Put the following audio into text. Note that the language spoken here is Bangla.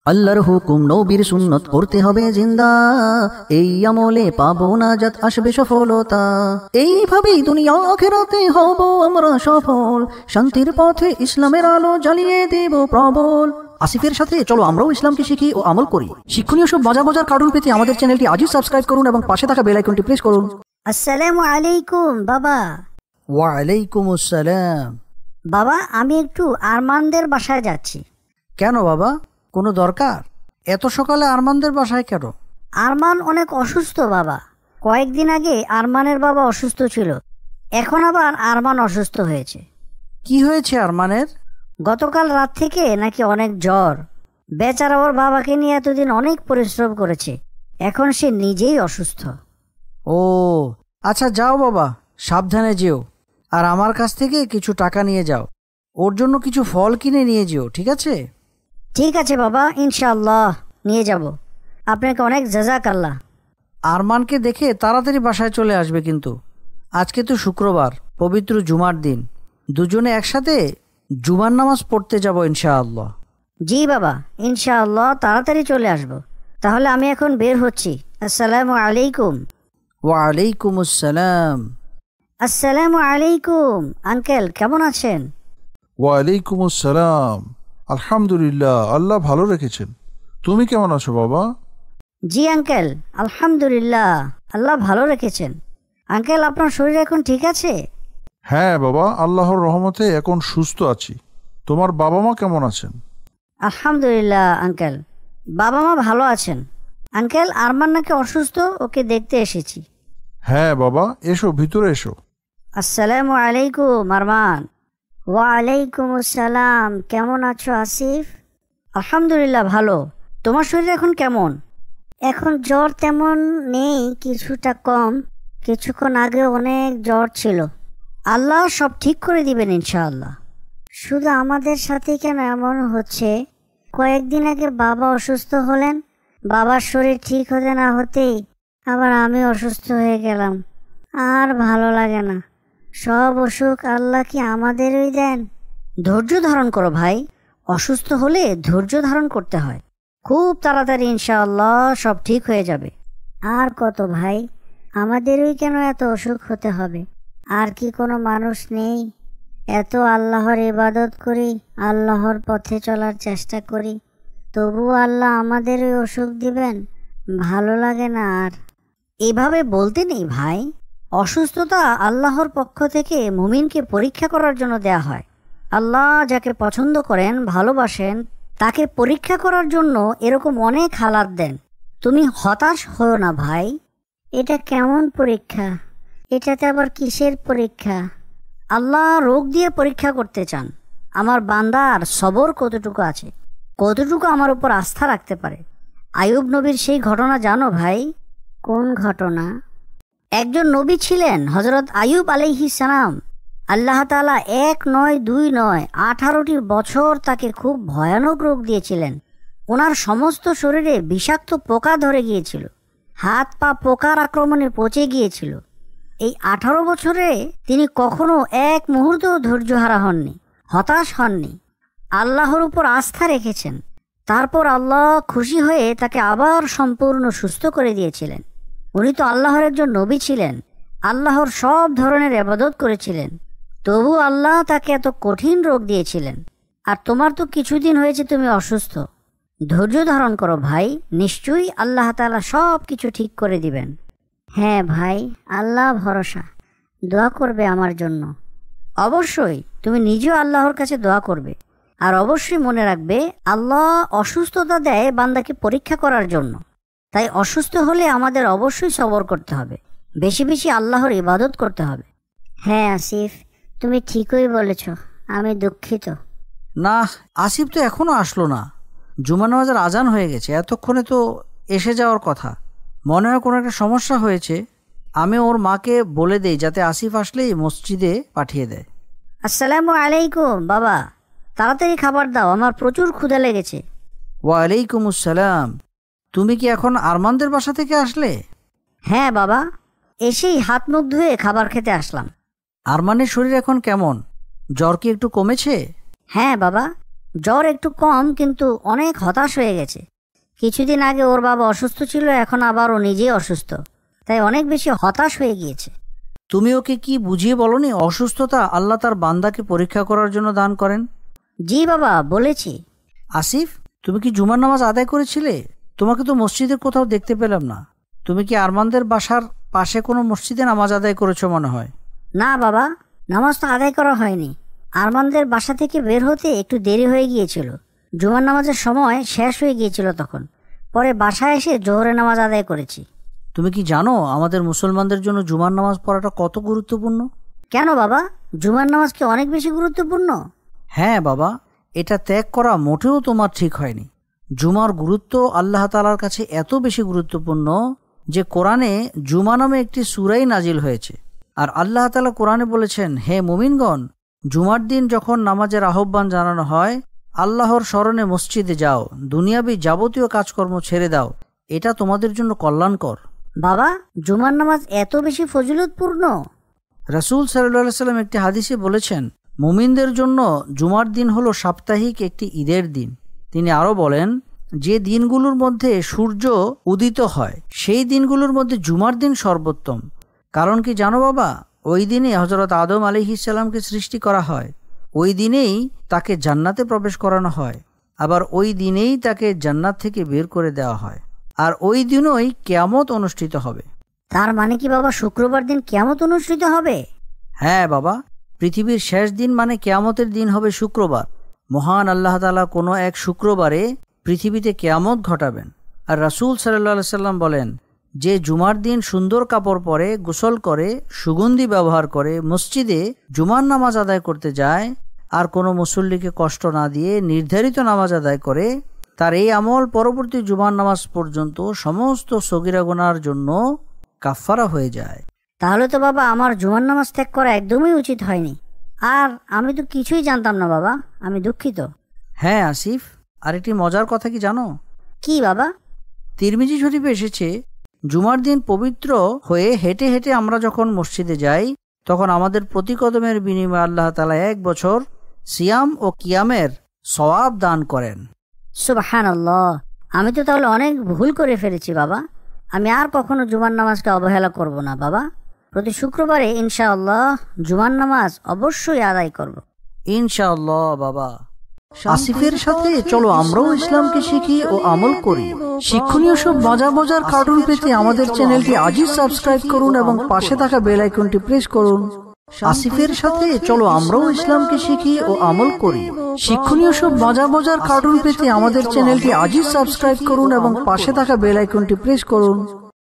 আল্লাহর হুকুম নবীর সুন্নত করতে হবে জিন্দা, এই আমলে পাবো নাজাত আসবে সফলতা। এইভাবেই দুনিয়া আখিরাতে হব আমরা সফল, শান্তির পথে ইসলামের আলো জ্বালিয়ে দেব প্রবল। আসিফের সাথে চলো আমরাও ইসলামকে শিখি ও আমল করি। শিক্ষণীয় সব মজার মজার কার্টুন পেতে আমাদের চ্যানেলটি আজই সাবস্ক্রাইব করুন এবং পাশে থাকা বেল আইকনটি প্রেস করুন। আসসালামু আলাইকুম বাবা। ওয়ালাইকুম আসসালাম। বাবা, আমি একটু আরমানদের বাসায় যাচ্ছি। কেন বাবা, কোনো দরকার? এত সকালে আরমানদের বাসায় কেন? আরমান অনেক অসুস্থ বাবা। কয়েকদিন আগে আরমানের বাবা অসুস্থ ছিল, এখন আবার আরমান অসুস্থ হয়েছে। কি হয়েছে আরমানের? গতকাল রাত থেকে নাকি অনেক জ্বর। বেচারা ওর বাবাকে নিয়ে এতদিন অনেক পরিশ্রম করেছে, এখন সে নিজেই অসুস্থ। ও আচ্ছা, যাও বাবা, সাবধানে যেও, আর আমার কাছ থেকে কিছু টাকা নিয়ে যাও। ওর জন্য কিছু ফল কিনে নিয়ে যেও, ঠিক আছে? ঠিক আছে বাবা, ইনশাআল্লাহ নিয়ে যাব। আপনাকে অনেক জাযাকাল্লাহ। আরমানকে দেখে তাড়াতাড়ি বাসায় চলে আসবে কিন্তু। আজকে তো শুক্রবার, পবিত্র জুমার দিন, দুজনে একসাথে জুমার নামাজ পড়তে যাব ইনশাআল্লাহ। জি বাবা, ইনশাআল্লাহ তাড়াতাড়ি চলে আসব। তাহলে আমি এখন বের হচ্ছি। আসসালামু আলাইকুম। ওয়ালাইকুম আসসালাম। আসসালামু আলাইকুম আঙ্কেল, কেমন আছেন? ওয়ালাইকুম আসসালাম। আলহামদুলিল্লাহ, আল্লাহ ভালো রেখেছেন। তুমি কেমন আছো বাবা? জি আঙ্কেল, আলহামদুলিল্লাহ, আল্লাহ ভালো রেখেছেন। আঙ্কেল, আপনার শরীর এখন ঠিক আছে? হ্যাঁ বাবা, আল্লাহর রহমতে এখন সুস্থ আছি। তোমার বাবা মা কেমন আছেন? আলহামদুলিল্লাহ আঙ্কেল, বাবা মা ভালো আছেন। আঙ্কেল, আরমান নাকি অসুস্থ, ওকে দেখতে এসেছি। হ্যাঁ বাবা, এসো, ভিতরে এসো। আসসালামু আলাইকুম আরমান। ওয়ালাইকুম আসসালাম। কেমন আছো আসিফ? আলহামদুলিল্লাহ ভালো। তোমার শরীর এখন কেমন? এখন জ্বর তেমন নেই, কিছুটা কম। কিছুক্ষণ আগে অনেক জ্বর ছিল। আল্লাহ সব ঠিক করে দিবেন ইনশাআল্লাহ। শুধু আমাদের সাথে কেন এমন হচ্ছে? কয়েকদিন আগে বাবা অসুস্থ হলেন, বাবার শরীর ঠিক হতে না হতেই আবার আমি অসুস্থ হয়ে গেলাম। আর ভালো লাগে না। সব অসুখ আল্লাহ কি আমাদেরই দেন? ধৈর্য ধারণ করো ভাই। অসুস্থ হলে ধৈর্য ধারণ করতে হয়। খুব তাড়াতাড়ি ইনশাআল্লাহ সব ঠিক হয়ে যাবে। আর কত ভাই, আমাদেরই কেন এত অসুখ হতে হবে? আর কি কোনো মানুষ নেই? এত আল্লাহর ইবাদত করি, আল্লাহর পথে চলার চেষ্টা করি, তবু আল্লাহ আমাদেরই অসুখ দিবেন? ভালো লাগে না আর। এভাবে বলতে নেই ভাই। অসুস্থতা আল্লাহর পক্ষ থেকে মুমিনকে পরীক্ষা করার জন্য দেয়া হয়। আল্লাহ যাকে পছন্দ করেন, ভালোবাসেন, তাকে পরীক্ষা করার জন্য এরকম অনেক হালাত দেন। তুমি হতাশ হও না ভাই। এটা কেমন পরীক্ষা? এটাতে আবার কিসের পরীক্ষা? আল্লাহ রোগ দিয়ে পরীক্ষা করতে চান আমার বান্দার সবর কতটুকু আছে, কতটুকু আমার উপর আস্থা রাখতে পারে। আইয়ুব নবীর সেই ঘটনা জানো ভাই? কোন ঘটনা? একজন নবী ছিলেন হযরত আইয়ুব আলাইহিস সালাম। আল্লাহ তাআলা 1 নয় 2 নয় 18টি বছর তাকে খুব ভয়ানক রোগ দিয়েছিলেন। ওনার সমস্ত শরীরে বিষাক্ত পোকা ধরে গিয়েছিল, হাত পা পোকার আক্রমণে পচে গিয়েছিল। এই 18 বছরে তিনি কখনো এক মুহূর্ত ধৈর্যহারা হননি, হতাশ হননি, আল্লাহর উপর আস্থা রেখেছেন। তারপর আল্লাহ খুশি হয়ে তাকে আবার সম্পূর্ণ সুস্থ করে দিয়েছিলেন। উনি তো আল্লাহর একজন নবী ছিলেন, আল্লাহর সব ধরনের ইবাদত করেছিলেন, তবু আল্লাহ তাকে এত কঠিন রোগ দিয়েছিলেন। আর তোমার তো কিছুদিন হয়েছে তুমি অসুস্থ। ধৈর্য ধারণ করো ভাই, নিশ্চয়ই আল্লাহ তাআলা সব কিছু ঠিক করে দিবেন। হ্যাঁ ভাই, আল্লাহ ভরসা। দোয়া করবে আমার জন্য। অবশ্যই তুমি নিজেও আল্লাহর কাছে দোয়া করবে। আর অবশ্যই মনে রাখবে, আল্লাহ অসুস্থতা দেয় বান্দাকে পরীক্ষা করার জন্য। তাই অসুস্থ হলে আমাদের অবশ্যই সবর করতে হবে, বেশি বেশি আল্লাহর ইবাদত করতে হবে। হ্যাঁ আসিফ, তুমি ঠিকই বলেছ, আমি দুঃখিত। না, আসিফ তো এখনো আসলো না। জুমা নামাজের আজান হয়ে গেছে, এতক্ষণে তো এসে যাওয়ার কথা। মনে হয় কোনো একটা সমস্যা হয়েছে। আমি ওর মাকে বলে দেই যাতে আসিফ আসলেই মসজিদে পাঠিয়ে দেয়। আসসালামু আলাইকুম বাবা, তাড়াতাড়ি খাবার দাও, আমার প্রচুর ক্ষুধা লেগেছে। ওয়ালাইকুম আসসালাম। তুমি কি এখন আরমানদের বাসা থেকে আসলে? হ্যাঁ বাবা, এসেই হাত মুখ ধুয়ে খাবার খেতে আসলাম। আরমানের শরীর এখন কেমন? জ্বর কি একটু কমেছে? হ্যাঁ বাবা, জ্বর একটু কম, কিন্তু অনেক হতাশ হয়ে গেছে। কিছুদিন আগে ওর বাবা অসুস্থ ছিল, এখন আবার ও নিজেই অসুস্থ, তাই অনেক বেশি হতাশ হয়ে গিয়েছে। তুমি ওকে কি বুঝিয়ে বলনি অসুস্থতা আল্লাহ তার বান্দাকে পরীক্ষা করার জন্য দান করেন? জি বাবা, বলেছি। আসিফ, তুমি কি জুমার নামাজ আদায় করেছিলে? তোমাকে তো মসজিদের কোথাও দেখতে পেলাম না। তুমি কি আরমানদের বাসার পাশে কোনো মসজিদে নামাজ আদায় করেছো মনে হয়? না বাবা, নামাজ তো আদায় করা হয়নি। আরমানদের বাসা থেকে বের হতে একটু দেরি হয়ে গিয়েছিল। জুমার নামাজের সময় শেষ হয়ে গিয়েছিল তখন। পরে বাসায় এসে জোহরের নামাজ আদায় করেছি। তুমি কি জানো আমাদের মুসলমানদের জন্য জুমার নামাজ পড়াটা কত গুরুত্বপূর্ণ? কেন বাবা, জুমার নামাজ কি অনেক বেশি গুরুত্বপূর্ণ? হ্যাঁ বাবা, এটা ত্যাগ করা মোটেও তোমার ঠিক হয়নি। জুমার গুরুত্ব আল্লাহ তাআলার কাছে এত বেশি গুরুত্বপূর্ণ যে কোরআনে জুমা নামে একটি সূরাই নাজিল হয়েছে। আর আল্লাহ তাআলা কোরআনে বলেছেন, হে মুমিনগণ, জুমার দিন যখন নামাজের আহ্বান জানানো হয়, আল্লাহর স্মরণে মসজিদে যাও, দুনিয়াবি যাবতীয় কাজকর্ম ছেড়ে দাও, এটা তোমাদের জন্য কল্যাণকর। বাবা, জুমার নামাজ এত বেশি ফজিলতপূর্ণ? রাসূল সাল্লাল্লাহু আলাইহি ওয়াসাল্লাম একটি হাদিসে বলেছেন, মুমিনদের জন্য জুমার দিন হলো সাপ্তাহিক একটি ঈদের দিন। তিনি আরও বলেন, যে দিনগুলোর মধ্যে সূর্য উদিত হয় সেই দিনগুলোর মধ্যে জুমার দিন সর্বোত্তম। কারণ কি জানো বাবা? ওই দিনে হযরত আদম আলাইহিস সালামকে সৃষ্টি করা হয়, ওই দিনেই তাকে জান্নাতে প্রবেশ করানো হয়, আবার ওই দিনেই তাকে জান্নাত থেকে বের করে দেওয়া হয়, আর ওই দিনই কিয়ামত অনুষ্ঠিত হবে। তার মানে কি বাবা, শুক্রবার দিন কিয়ামত অনুষ্ঠিত হবে? হ্যাঁ বাবা, পৃথিবীর শেষ দিন মানে কিয়ামতের দিন হবে শুক্রবার। মহান আল্লাহ তাআলা কোনো এক শুক্রবারে পৃথিবীতে কিয়ামত ঘটাবেন। আর রাসূল সাল্লাল্লাহু আলাইহি সাল্লাম বলেন, যে জুমার দিন সুন্দর কাপড় পরে, গোসল করে, সুগন্ধি ব্যবহার করে মসজিদে জুমার নামাজ আদায় করতে যায়, আর কোনো মুসল্লিকে কষ্ট না দিয়ে নির্ধারিত নামাজ আদায় করে, তার এই আমল পরবর্তী জুমার নামাজ পর্যন্ত সমস্ত সগীরা গুনার জন্য কাফফারা হয়ে যায়। তাহলে তো বাবা আমার জুমার নামাজ ত্যাগ করা একদমই উচিত হয়নি। আর আমি তো কিছুই জানতাম না বাবা, আমি দুঃখিত। হ্যাঁ আসিফ, আর একটি মজার কথা কি জানো? কি বাবা? তিরমিজি শরীফে এসেছে, জুমার দিন পবিত্র হয়ে হেঁটে হেঁটে আমরা যখন মসজিদে যাই, তখন আমাদের প্রতি কদমের বিনিময়ে আল্লাহ তাআলা 1 বছর সিয়াম ও কিয়ামের সওয়াব দান করেন। সুবহানাল্লাহ, আমি তো তাহলে অনেক ভুল করে ফেলেছি বাবা। আমি আর কখনো জুমার নামাজকে অবহেলা করব না বাবা। প্রতি শুক্রবারে ইনশাআল্লাহ জুমার নামাজ অবশ্যই আদায় করব। ইনশাআল্লাহ বাবা। আসিফের সাথে চলো আমরাও ইসলামকে শিখি ও আমল করি। শিক্ষণীয় সব মজার মজার কার্টুন পেতে আমাদের চ্যানেলটি আজই সাবস্ক্রাইব করুন এবং পাশে থাকা বেল আইকনটি প্রেস করুন। আসিফের সাথে চলো আমরাও ইসলামকে শিখি ও আমল করি। শিক্ষণীয় সব মজার মজার কার্টুন পেতে আমাদের চ্যানেলটি আজই সাবস্ক্রাইব করুন এবং পাশে থাকা বেল আইকনটি প্রেস করুন।